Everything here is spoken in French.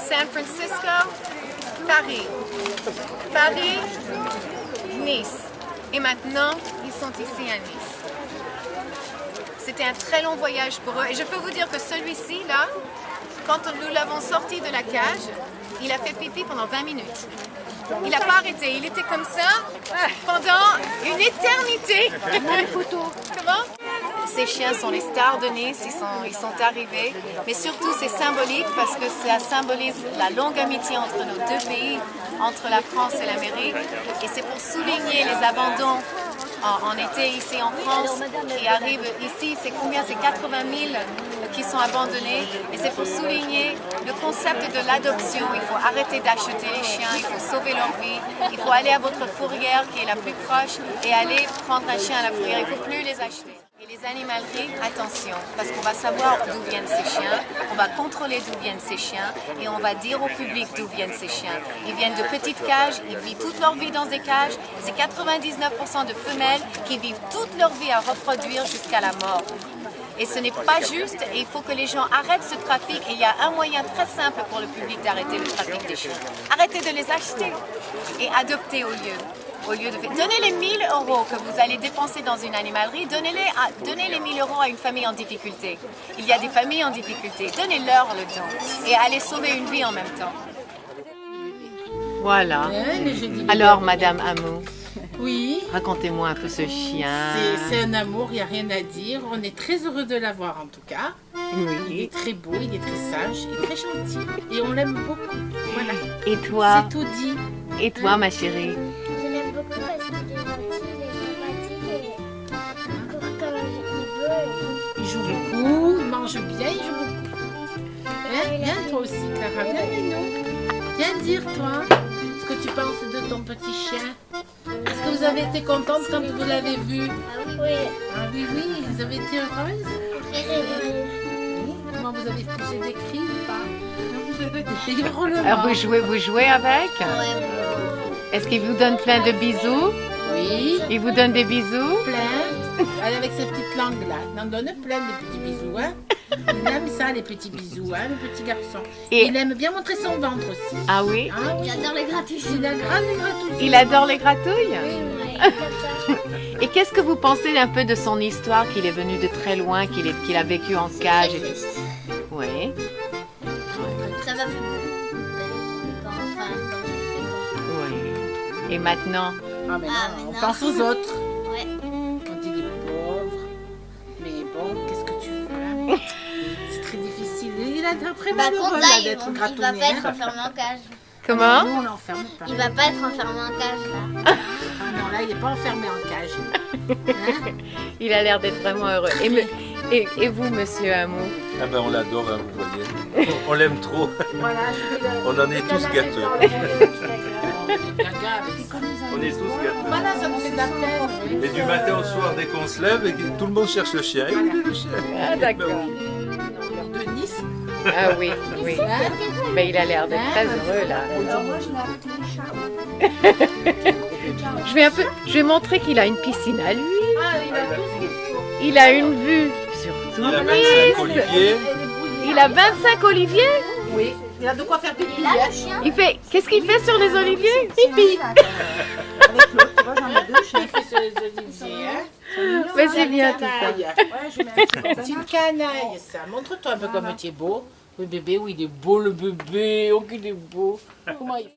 San Francisco, Paris. Paris, Nice. Et maintenant, ils sont ici à Nice. C'était un très long voyage pour eux. Et je peux vous dire que celui-ci, là, quand nous l'avons sorti de la cage, il a fait pipi pendant 20 minutes. Il n'a pas arrêté. Il était comme ça pendant une éternité. Comment? Ces chiens sont les stars de Nice, ils sont arrivés, mais surtout c'est symbolique parce que ça symbolise la longue amitié entre nos deux pays, entre la France et l'Amérique, et c'est pour souligner les abandons en été ici en France qui arrivent ici, c'est combien? C'est 80 000 qui sont abandonnés, et c'est pour souligner le concept de l'adoption. Il faut arrêter d'acheter les chiens, il faut sauver leur vie, il faut aller à votre fourrière qui est la plus proche et aller prendre un chien à la fourrière, il ne faut plus les acheter. Et les animaleries, attention, parce qu'on va savoir d'où viennent ces chiens, on va contrôler d'où viennent ces chiens et on va dire au public d'où viennent ces chiens. Ils viennent de petites cages, ils vivent toute leur vie dans des cages. C'est 99% de femelles qui vivent toute leur vie à reproduire jusqu'à la mort. Et ce n'est pas juste et il faut que les gens arrêtent ce trafic. Et il y a un moyen très simple pour le public d'arrêter le trafic des chiens. Arrêtez de les acheter et adopter au lieu de faire. Donnez les 1 000 € que vous allez dépenser dans une animalerie, donnez les 1 000 € à une famille en difficulté. Il y a des familles en difficulté, donnez-leur le don et allez sauver une vie en même temps. Voilà. Alors, Madame Hamou, Oui, racontez-moi un peu ce chien. c'est un amour, il n'y a rien à dire. On est très heureux de l'avoir en tout cas. Il Oui. est très beau, il est très sage, il est très gentil. Et on l'aime beaucoup. Voilà, Et toi? c'est tout dit. Et toi, ma chérie? Je l'aime beaucoup parce qu'il est gentil, il est sympathique et comme il veut. Il joue beaucoup, il mange bien, il joue beaucoup. Hein? Viens toi aussi, Clara, viens avec nous. Viens dire toi ce que tu penses de ton petit chien. Est-ce que vous avez été contente quand vous l'avez vu? Oui, Ah oui, oui, vous avez été heureuse? très heureux. Oui. Comment vous avez poussé des cris ou pas? Des hurlements. Alors, vous jouez avec? Est-ce qu'il vous donne plein de bisous? Oui, Il vous donne des bisous? plein. Elle avec sa petite langue là. Il en donne plein des petits bisous, hein. Il aime ça, les petits bisous, hein, le petit garçon. Et- Il aime bien montrer son ventre aussi. Ah oui? Ah oui. J'adore les gratis. Il a grave les gratouilles. Il adore les gratouilles? Oui, comme ça. Et qu'est-ce que vous pensez un peu de son histoire, qu'il est venu de très loin, qu'il a vécu en cage? Très triste. Oui. Ça m'a fait quand j'ai fait. Et maintenant? Ah mais non, Ah, on mais pense non. aux autres. Ouais. Quand il est pauvre. Mais bon, qu'est-ce que tu veux hein? C'est très difficile. Il a l'air très Bah, malheureux Conda, là il d'être va gratouillé. pas être hein. enfermé en cage. Comment? Nous, on l'enferme pas. Il va pas être enfermé en cage là. Ah non, là, il n'est pas enfermé en cage. Hein? Il a l'air d'être vraiment heureux. Et vous, monsieur Hamou? Ah ben on l'adore, hein, vous voyez. On l'aime trop. Voilà, je vais le- On en est tous gâteux. On est gaga avec ça. On est tous gâteux. Voilà, ça me fait de la peine. oui. Et du matin au soir, dès qu'on se lève, et que tout le monde cherche le chien. Et où il est le chien? Ah, d'accord. De Nice. Ah oui, oui. Hein? Mais il a l'air d'être très heureux là. Je vais montrer qu'il a une piscine à lui. Ah, il a tout ce qu'il faut. Il a une vue sur tout Il a Nice. 25 oliviers. Il a 25 oliviers. Oui, il a de quoi faire pipi. Là, hein. le chien. Qu'est-ce qu'il fait sur les oliviers? Pipi. Il fait sur les oliviers, hein. Mais c'est bien tout ça. Canaille. C'est une canaille, ça. Montre-toi un peu comme tu es beau. Oui, bébé, oui, il est beau, le bébé. Oh, qu'il est beau. Comment il